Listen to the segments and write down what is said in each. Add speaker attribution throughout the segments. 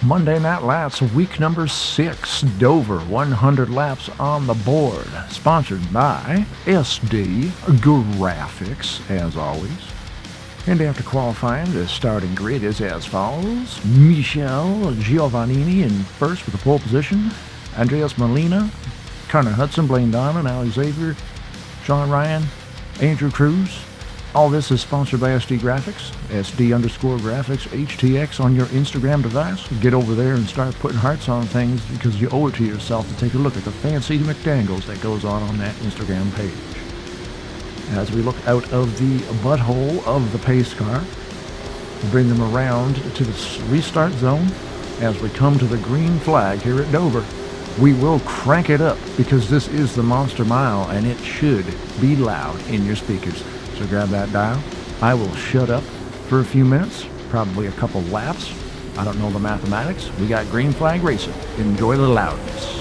Speaker 1: Monday Night Laps, week number 6, Dover, 100 laps on the board. Sponsored by SD Graphics, as always. And after qualifying, the starting grid is as follows. Michele Giovannini in first with the pole position. Andreas Molina, Connor Hudson, Blaine Diamond, Alex Xavier, Sean Ryan, Andrew Cruz. All this is sponsored by SD Graphics, SD_Graphics HTX on your Instagram device. Get over there and start putting hearts on things because you owe it to yourself to take a look at the fancy McDangles that goes on that Instagram page. As we look out of the butthole of the pace car, we bring them around to the restart zone. As we come to the green flag here at Dover, we will crank it up because this is the Monster Mile and it should be loud in your speakers. So grab that dial. I will shut up for a few minutes, probably a couple laps. I don't know the mathematics. We got green flag racing. Enjoy the loudness.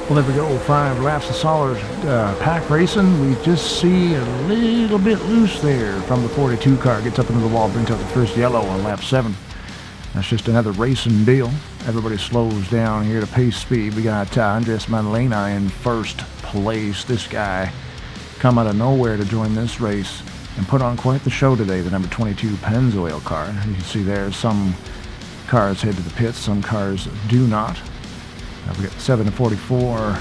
Speaker 1: Well, there we go, 5 laps of solid pack racing. We just see a little bit loose there from the 42 car. Gets up into the wall, brings out the first yellow on lap 7. That's just another racing deal. Everybody slows down here to pace speed. We got Andres Molina in first place. This guy come out of nowhere to join this race and put on quite the show today. The number 22 Pennzoil car. You can see there some cars head to the pits, some cars do not. We got 7 to 44.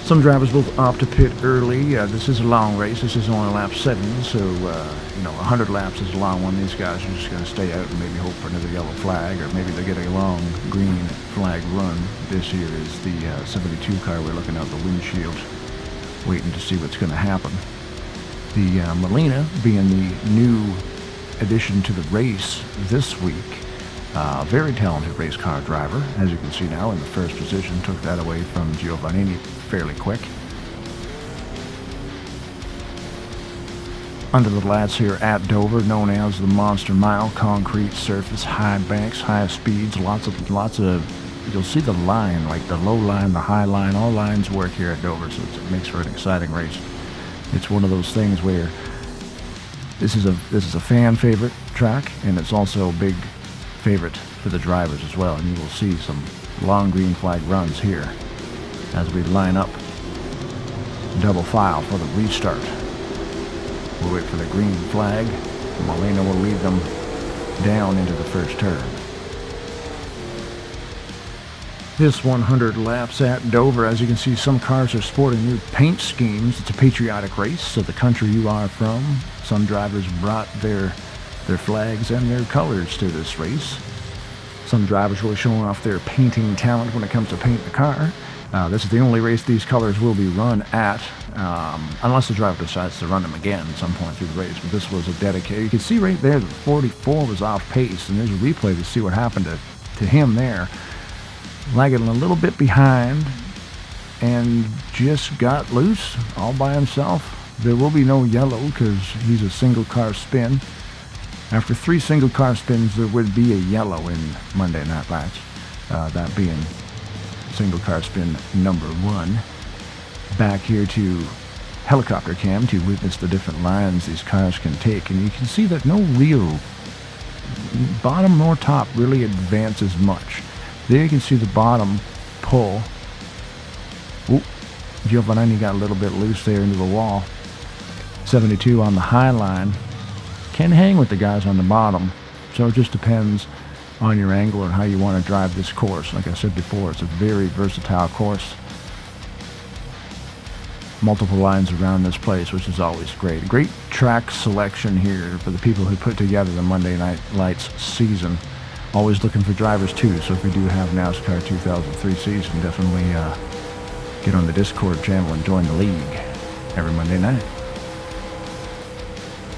Speaker 1: Some drivers will opt to pit early. This is a long race. This is only lap 7, so 100 laps is a long one. These guys are just going to stay out and maybe hope for another yellow flag, or maybe they'll get a long green flag run. This here is the 72 car. We're looking out the windshield, waiting to see what's going to happen. The Molina being the new addition to the race this week. Very talented race car driver, as you can see now in the first position. Took that away from Giovannini fairly quick. Under the lats here at Dover, known as the Monster Mile, concrete surface, high banks, high speeds, lots of. You'll see the line, like the low line, the high line. All lines work here at Dover, so it makes for an exciting race. It's one of those things where this is a fan favorite track, and it's also a big favorite for the drivers as well, and you will see some long green flag runs here as we line up double file for the restart. We'll wait for the green flag. Molina will lead them down into the first turn. This 100 laps at Dover, as you can see, some cars are sporting new paint schemes. It's a patriotic race, so the country you are from, some drivers brought their flags and their colors to this race. Some drivers really showing off their painting talent when it comes to painting the car. This is the only race these colors will be run at, unless the driver decides to run them again at some point through the race. But this was a dedicated. You can see right there that the 44 was off pace, and there's a replay to see what happened to him there. Lagging a little bit behind and just got loose all by himself. There will be no yellow because he's a single car spin. After 3 single car spins, there would be a yellow in Monday Night Lights, that being single car spin number 1. Back here to helicopter cam to witness the different lines these cars can take, and you can see that no real bottom nor top really advances much. There you can see the bottom pull. Oop, Giovanni got a little bit loose there into the wall. 72 on the high line can hang with the guys on the bottom, so it just depends on your angle and how you want to drive this course. Like I said before, it's a very versatile course. Multiple lines around this place, which is always great. Great track selection here for the people who put together the Monday Night Lights season. Always looking for drivers too, so if we do have NASCAR 2003 season, definitely get on the Discord channel and join the league every Monday night.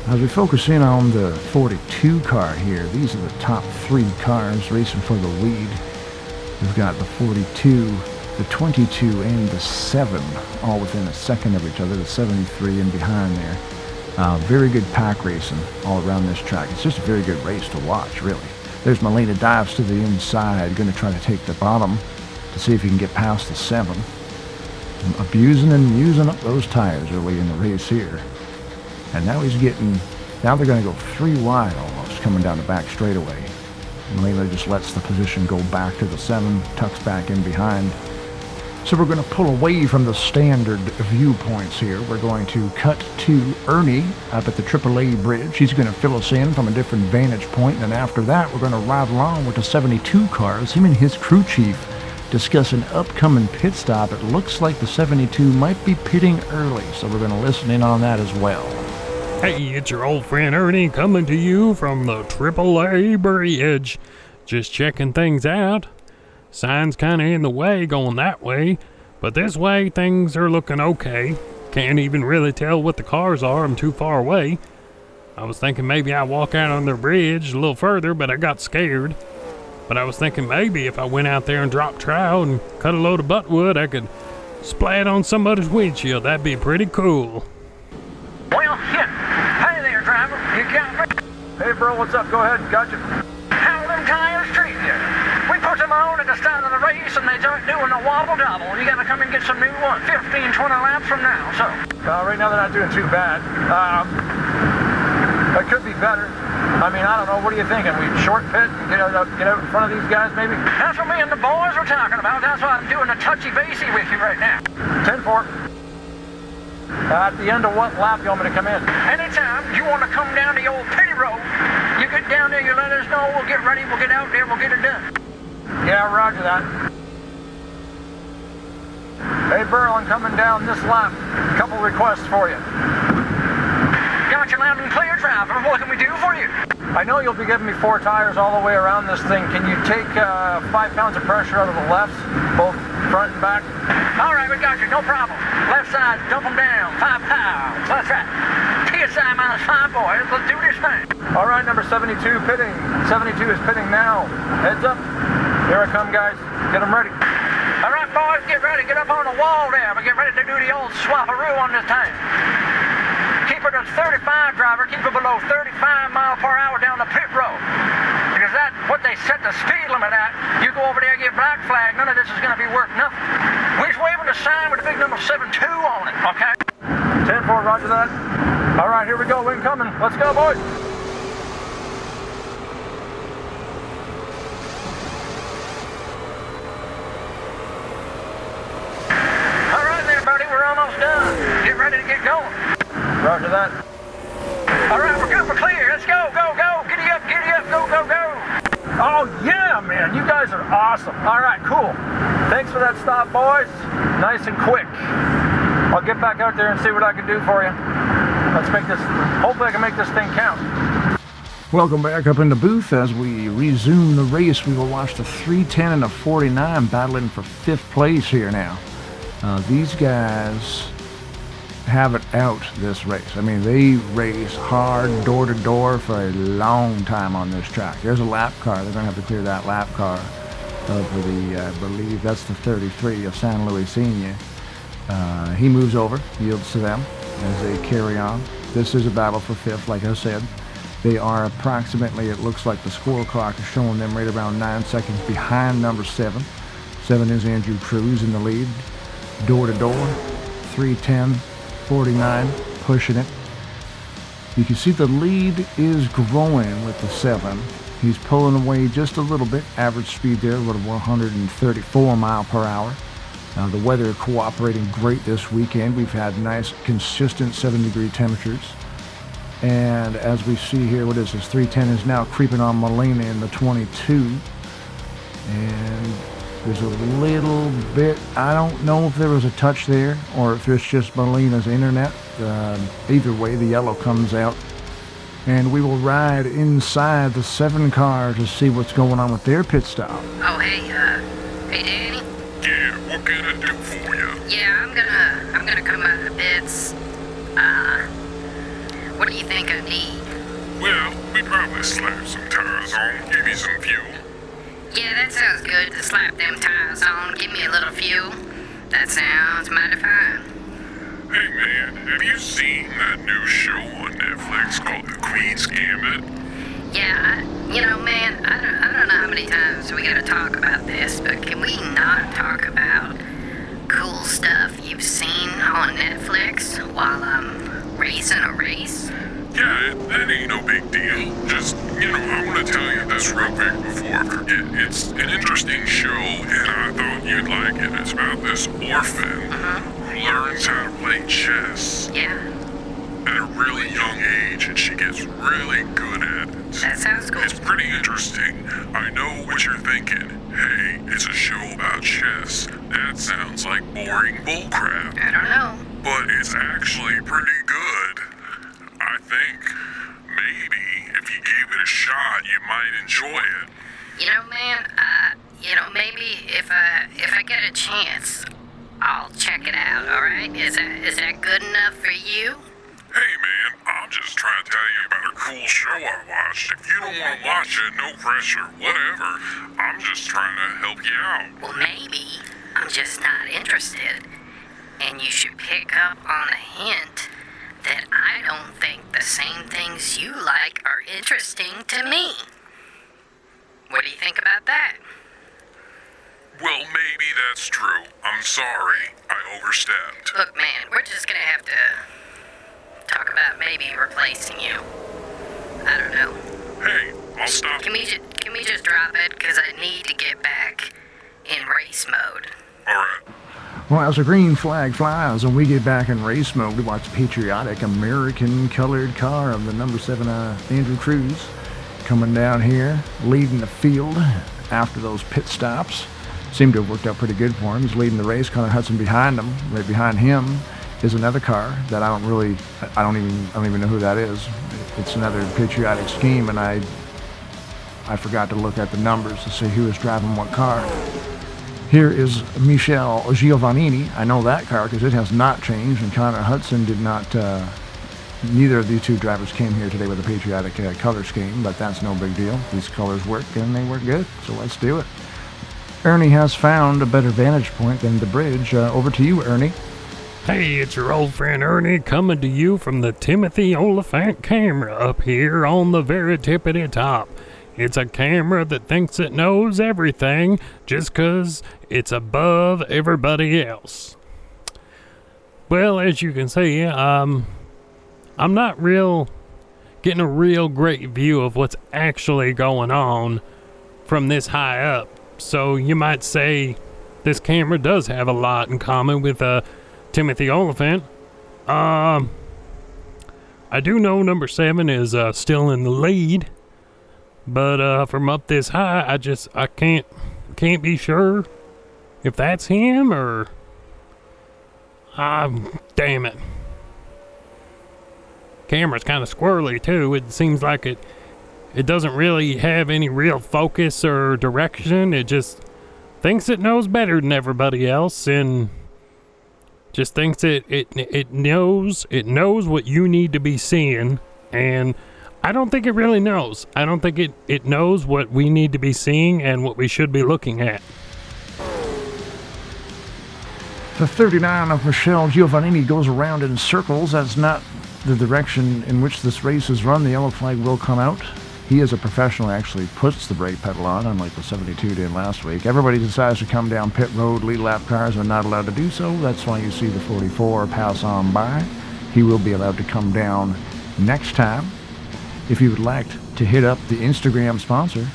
Speaker 1: As we focus in on the 42 car here, these are the top 3 cars racing for the lead. We've got the 42, the 22, and the 7, all within a second of each other, the 73 in behind there. Very good pack racing all around this track. It's just a very good race to watch, really. There's Molina dives to the inside, going to try to take the bottom to see if he can get past the 7. Abusing and using up those tires early in the race here. And now now they're going to go 3 wide almost, coming down the back straightaway. Molina just lets the position go back to the 7, tucks back in behind. So we're going to pull away from the standard viewpoints here. We're going to cut to Ernie up at the AAA bridge. He's going to fill us in from a different vantage point, and after that we're going to ride along with the 72 cars. Him and his crew chief discuss an upcoming pit stop. It looks like the 72 might be pitting early, so we're going to listen in on that as well.
Speaker 2: Hey, it's your old friend Ernie coming to you from the AAA bridge. Just checking things out. Sign's kind of in the way going that way, but this way things are looking okay. Can't even really tell what the cars are, I'm too far away. I was thinking maybe I'd walk out on the bridge a little further, but I got scared. But I was thinking maybe if I went out there and dropped trowel and cut a load of buttwood, I could splat on somebody's windshield. That'd be pretty cool.
Speaker 3: Well, yeah. Hey there, driver. You got me?
Speaker 4: Hey, bro, what's up? Go ahead. Gotcha.
Speaker 3: How them tires treat you? We put them on at the start of the race and they start doing a wobble-double. You gotta come and get some new ones. 15, 20 laps from now, so.
Speaker 4: Right now they're not doing too bad. It could be better. I mean, I don't know. What are you thinking? We short pit and get out in front of these guys, maybe?
Speaker 3: That's what me and the boys were talking about. That's why I'm doing a touchy-basey with you right now.
Speaker 4: 10-4. At the end of what lap you want me to come in?
Speaker 3: Anytime you want to come down the old pity road, you get down there, you let us know, we'll get ready, we'll get out there, we'll get it done.
Speaker 4: Yeah, roger that. Hey, Burl, I'm coming down this lap. A couple requests for you.
Speaker 3: Got you loud and clear, driver. What can we do for you?
Speaker 4: I know you'll be giving me 4 tires all the way around this thing. Can you take 5 pounds of pressure out of the lefts, both front and back?
Speaker 3: All right, we got you. No problem. Left side, dump them down. 5 pounds. That's right. PSI minus 5, boys. Let's do this thing.
Speaker 4: All right, number 72 pitting. 72 is pitting now. Heads up. Here I come, guys. Get them ready.
Speaker 3: All right, boys, get ready. Get up on the wall there. We get ready to do the old swapperoo on this tank. Keep it at 35, driver. Keep it below 35 miles per hour down the pit road. Because that's what they set the speed limit at. You go over there and get black flag, none of this is going to be worth nothing. We're just waving the sign with a big number 72 on it, okay?
Speaker 4: 10-4, roger that. All right, here we go. Wind coming. Let's go, boys.
Speaker 3: All right there, buddy. We're almost done. Get ready to get going.
Speaker 4: Roger that.
Speaker 3: All right, we're good. We're clear. Let's go, go, go. Giddy up, go, go, go.
Speaker 4: Oh, yeah, man. You guys are awesome. All right, cool. Thanks for that stop, boys. Nice and quick. I'll get back out there and see what I can do for you. Let's make this, hopefully I can make this thing count.
Speaker 1: Welcome back up in the booth. As we resume the race, we will watch the 310 and the 49 battling for 5th place here now. These guys have it out this race. I mean, they race hard door to door for a long time on this track. There's a lap car. They're going to have to clear that lap car over the, I believe that's the 33 of San Luis Senior. He moves over, yields to them as they carry on. This is a battle for fifth, like I said. They are approximately, it looks like the score clock is showing them right around 9 seconds behind number 7. 7 is Andrew Cruz in the lead. Door to door, 3:10:49, pushing it. You can see the lead is growing with the 7. He's pulling away just a little bit. Average speed there, about 134 mile per hour. The weather cooperating great this weekend. We've had nice, consistent 70-degree temperatures. And as we see here, what is this? 310 is now creeping on Molina in the 22. And there's a little bit, I don't know if there was a touch there or if it's just Molina's internet. Either way, the yellow comes out. And we will ride inside the 7 car to see what's going on with their pit stop.
Speaker 5: Oh, hey Danny?
Speaker 6: Yeah, what can I do for you?
Speaker 5: Yeah, I'm gonna come out of the pits. What do you think I need?
Speaker 6: Well, we probably slap some tires on, give you some fuel.
Speaker 5: Yeah, that sounds good, to slap them tires on, give me a little fuel. That sounds mighty fine.
Speaker 6: Hey man, have you seen that new show on Netflix called The Queen's Gambit?
Speaker 5: Yeah, man, I don't know how many times we gotta talk about this, but can we not talk about cool stuff you've seen on Netflix while I'm racing a race?
Speaker 6: Yeah, that ain't no big deal. Just, I want to tell you this real quick before I forget. It's an interesting show, and I thought you'd like it. It's about this orphan who learns how to play chess
Speaker 5: Yeah,
Speaker 6: at a really young age, and she gets really good at it.
Speaker 5: that sounds cool.
Speaker 6: It's pretty interesting. I know what you're thinking. Hey, it's a show about chess. That sounds like boring bullcrap.
Speaker 5: I don't know.
Speaker 6: But it's actually pretty good. I think maybe if you gave it a shot, you might enjoy it.
Speaker 5: Man, maybe if I get a chance, I'll check it out, alright? Is that good enough for you?
Speaker 6: Hey man, I'm just trying to tell you about a cool show I watched. If you don't want to watch it, no pressure, whatever. I'm just trying to help you out.
Speaker 5: Well, maybe I'm just not interested. And you should pick up on a hint that I don't think the same things you like are interesting to me. What do you think about that?
Speaker 6: Well, maybe that's true. I'm sorry. I overstepped.
Speaker 5: Look, man, we're just gonna have to talk about maybe replacing you. I don't know.
Speaker 6: Hey, I'll stop.
Speaker 5: Can we just drop it? Because I need to get back in race mode.
Speaker 6: Alright.
Speaker 1: Well, as the green flag flies and we get back in race mode, we watch the patriotic American colored car of the number 7 Andrew Cruz coming down here, leading the field after those pit stops. Seemed to have worked out pretty good for him. He's leading the race. Connor Hudson behind him. Right behind him is another car that I don't even know who that is. It's another patriotic scheme, and I forgot to look at the numbers to see who is driving what car. Here is Michelle Giovannini. I know that car because it has not changed, and Connor Hudson did not. Neither of these two drivers came here today with a patriotic color scheme, but that's no big deal. These colors work, and they work good, so let's do it. Ernie has found a better vantage point than the bridge. Over to you, Ernie.
Speaker 2: Hey, it's your old friend Ernie coming to you from the Timothy Oliphant camera up here on the very tippity top. It's a camera that thinks it knows everything just 'cause it's above everybody else. Well, as you can see, I'm not getting a real great view of what's actually going on from this high up. So you might say this camera does have a lot in common with Timothy Oliphant. I do know number 7 is still in the lead, but from up this high, I can't be sure if that's him or damn it. Camera's kind of squirrely too. It seems like it doesn't really have any real focus or direction. It just thinks it knows better than everybody else and just thinks it knows what you need to be seeing, and I don't think it really knows. I don't think it knows what we need to be seeing and what we should be looking at.
Speaker 1: The 39 of Michele Giovannini goes around in circles. That's not the direction in which this race is run. The yellow flag will come out. He, as a professional, actually puts the brake pedal on, unlike the 72 did last week. Everybody decides to come down pit road. Lead lap cars are not allowed to do so. That's why you see the 44 pass on by. He will be allowed to come down next time. If you would like to hit up the Instagram sponsor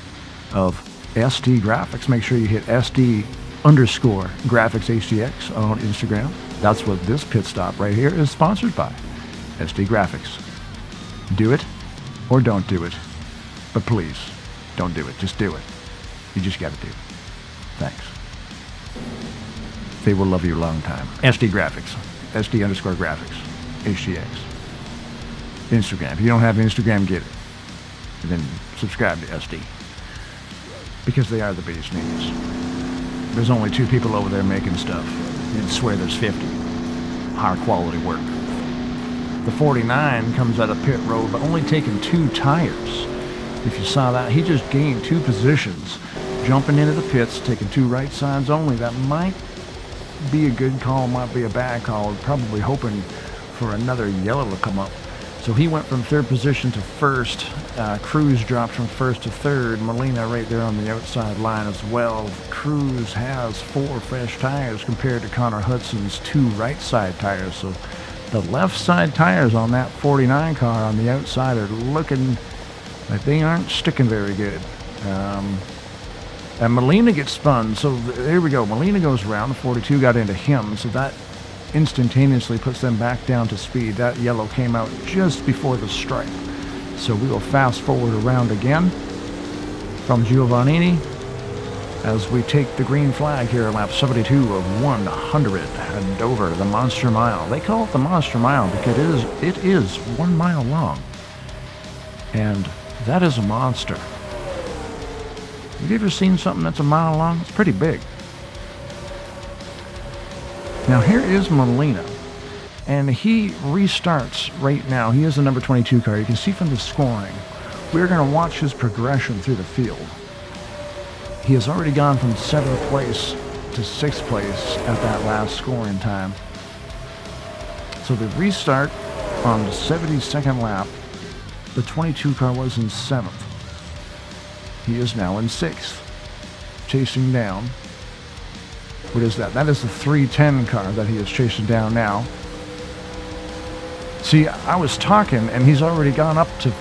Speaker 1: of SD Graphics, make sure you hit SD_Graphics HDX on Instagram. That's what this pit stop right here is sponsored by, SD Graphics. Do it or don't do it. But please, don't do it. Just do it. You just got to do it. Thanks. They will love you a long time. SD Graphics. SD_Graphics. HDX. Instagram. If you don't have Instagram, get it. And then subscribe to SD. Because they are the bee's knees. There's only 2 people over there making stuff. You'd swear there's 50. High quality work. The 49 comes out of pit road, but only taking 2 tires. If you saw that, he just gained 2 positions, jumping into the pits, taking 2 right sides only. That might be a good call, might be a bad call. Probably hoping for another yellow to come up. So he went from 3rd position to 1st. Cruz dropped from 1st to 3rd. Molina right there on the outside line as well. Cruz has 4 fresh tires compared to Connor Hudson's 2 right side tires. So the left side tires on that 49 car on the outside are looking like they aren't sticking very good. And Molina gets spun, so there we go. Molina goes around, the 42 got into him, so that instantaneously puts them back down to speed. That yellow came out just before the stripe. So we will fast forward around again from Giovannini as we take the green flag here at lap 72 of 100 at Dover, the Monster Mile. They call it the Monster Mile because it is 1 mile long. And that is a monster. Have you ever seen something that's a mile long? It's pretty big. Now here is Molina, and he restarts right now. He is the number 22 car. You can see from the scoring. We're going to watch his progression through the field. He has already gone from 7th place to 6th place at that last scoring time. So the restart on the 72nd lap, the 22 car was in 7th. He is now in 6th, chasing down. What is that? That is the 310 car that he is chasing down now. See, I was talking, and he's already gone up to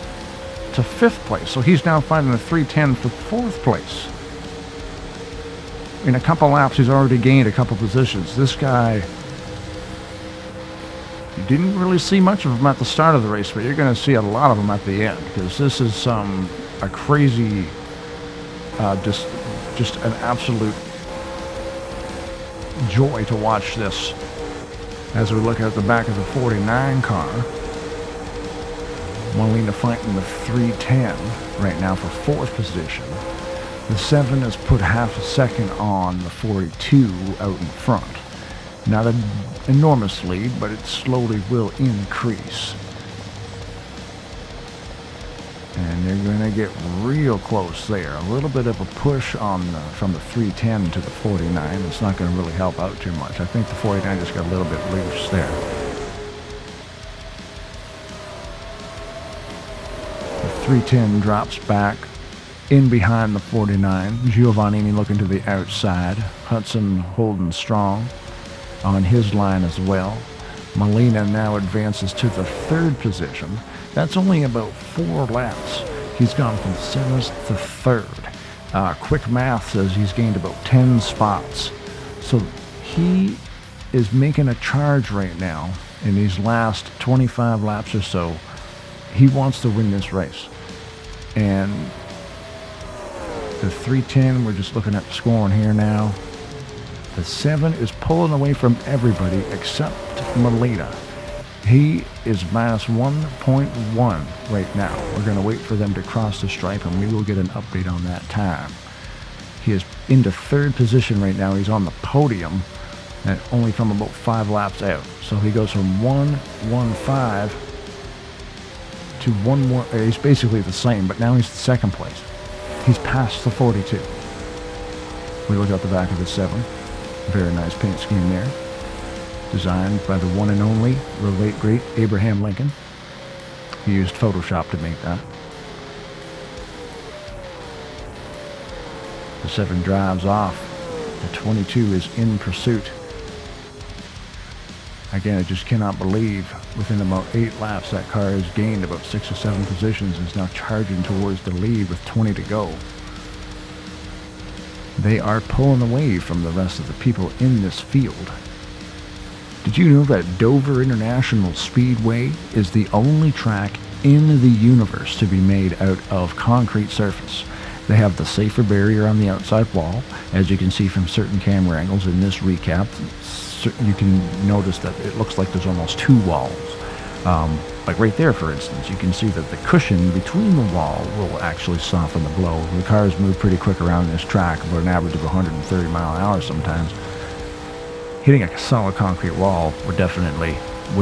Speaker 1: 5th place, so he's now finding the 310 for 4th place. In a couple laps, he's already gained a couple positions. This guy, you didn't really see much of him at the start of the race, but you're going to see a lot of them at the end, because this is a crazy, just an absolute joy to watch this as we look at the back of the 49 car. Molina fighting the 310 right now for 4th position. The 7 has put half a second on the 42 out in front. Not enormously, but it slowly will increase. And they're going to get real close there. A little bit of a push on from the 310 to the 49. It's not going to really help out too much. I think the 49 just got a little bit loose there. The 310 drops back in behind the 49. Giovannini looking to the outside. Hudson holding strong on his line as well. Molina now advances to the 3rd position. That's only about 4 laps. He's gone from 7th to 3rd. Quick math says he's gained about 10 spots. So he is making a charge right now in these last 25 laps or so. He wants to win this race. And the 310, we're just looking at the scoring here now. The 7 is pulling away from everybody except Molina. He is minus 1.1 right now. We're going to wait for them to cross the stripe, and we will get an update on that time. He is into 3rd position right now. He's on the podium, and only from about 5 laps out. So he goes from 1-1-5 to 1 more. He's basically the same, but now he's in 2nd place. He's past the 42. We look at the back of the 7. Very nice paint scheme there. designed by the one and only, the late great Abraham Lincoln. He used Photoshop to make that. The 7 drives off. The 22 is in pursuit. Again, I just cannot believe within about 8 laps that car has gained about 6 or 7 positions and is now charging towards the lead with 20 to go. They are pulling away from the rest of the people in this field. Did you know that Dover International Speedway is the only track in the universe to be made out of concrete surface? They have the safer barrier on the outside wall. As you can see from certain camera angles in this recap, you can notice that it looks like there's almost 2 walls. Like right there, for instance, you can see that the cushion between the wall will actually soften the blow. The cars move pretty quick around this track, about an average of 130 mile an hour sometimes. Hitting a solid concrete wall would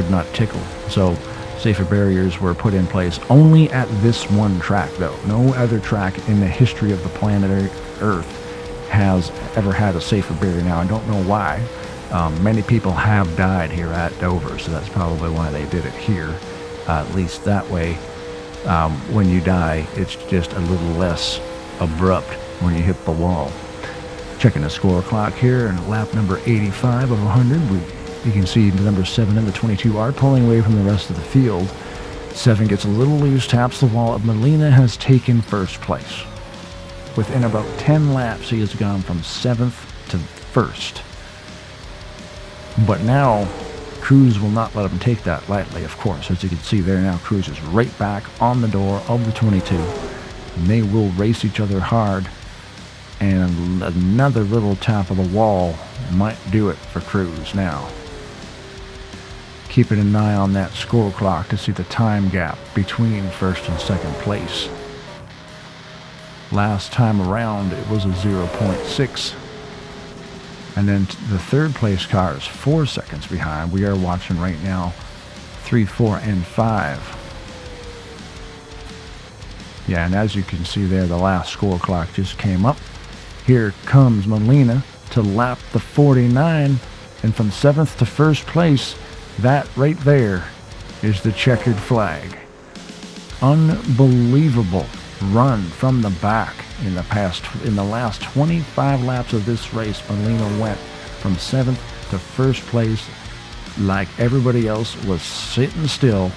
Speaker 1: not tickle. So safer barriers were put in place only at this one track, though. No other track in the history of the planet Earth has ever had a safer barrier. Now, I don't know why. Many people have died here at Dover, so that's probably why they did it here. At least that way, when you die, it's just a little less abrupt when you hit the wall. Checking the score clock here, and lap number 85 of 100, you can see the number 7 and the 22 are pulling away from the rest of the field. 7 gets a little loose, taps the wall. Molina has taken first place. Within about 10 laps, he has gone from 7th to 1st. But now, Cruz will not let him take that lightly, of course. As you can see there now, Cruz is right back on the door of the 22. And they will race each other hard. And another little tap of the wall might do it for Cruz now. Keeping an eye on that score clock to see the time gap between first and second place. Last time around, it was a 0.6. And then the third place car is 4 seconds behind. We are watching right now 3, 4, and 5. Yeah, and as you can see there, the last score clock just came up. Here comes Molina to lap the 49, and from 7th to 1st place, that right there is the checkered flag. Unbelievable run from the back in the last 25 laps of this race. Molina went from 7th to 1st place like everybody else was sitting still,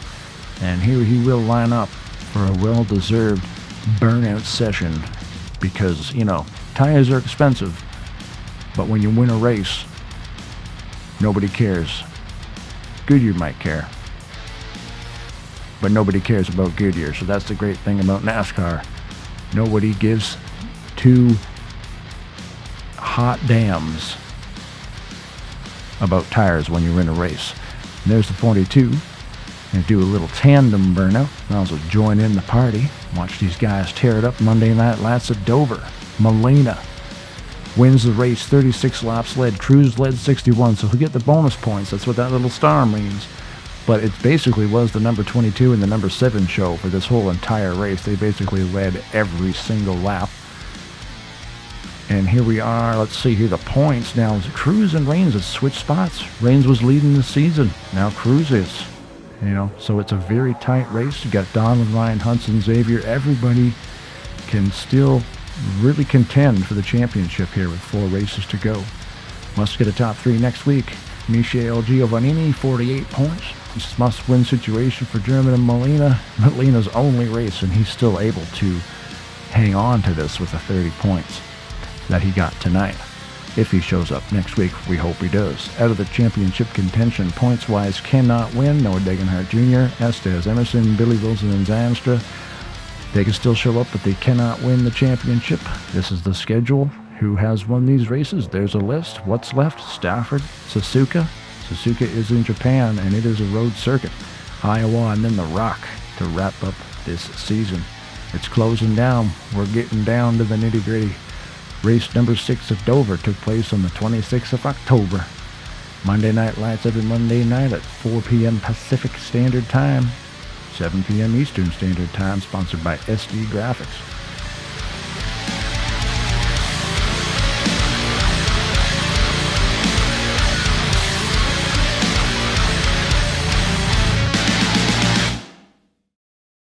Speaker 1: and here he will line up for a well-deserved burnout session because, you know, tires are expensive, but when you win a race, nobody cares. Goodyear might care, but nobody cares about Goodyear. So that's the great thing about NASCAR. Nobody gives 2 hot dams about tires when you're in a race. And there's the 42. And do a little tandem burnout. Might as well join in the party. Watch these guys tear it up. Monday Night Lights at Dover. Molina wins the race, 36 laps led. Cruz led 61, so he'll get the bonus points. That's what that little star means. But it basically was the number 22 and the number 7 show for this whole entire race. They basically led every single lap. And here we are. Let's see here the points. Now, Cruz and Reigns have switched spots. Reigns was leading the season. Now Cruz is. You know, so it's a very tight race. You got Donald, Ryan, Hudson, Xavier. Everybody can still really contend for the championship here with 4 races to go. Must get a top 3 next week. Michele Giovannini, 48 points. This must-win situation for German and Molina. Molina's only race, and he's still able to hang on to this with the 30 points that he got tonight. If he shows up next week, we hope he does. Out of the championship contention, points-wise, cannot win. Noah Degenhardt Jr., Estes Emerson, Billy Wilson, and Zanstra. They can still show up, but they cannot win the championship. This is the schedule. Who has won these races? There's a list. What's left? Stafford, Suzuka. Suzuka is in Japan, and it is a road circuit. Iowa, and then the Rock to wrap up this season. It's closing down. We're getting down to the nitty-gritty. Race number 6 at Dover took place on the 26th of October. Monday Night Lights every Monday night at 4 p.m. Pacific Standard Time, 7 p.m. Eastern Standard Time, sponsored by SD Graphics.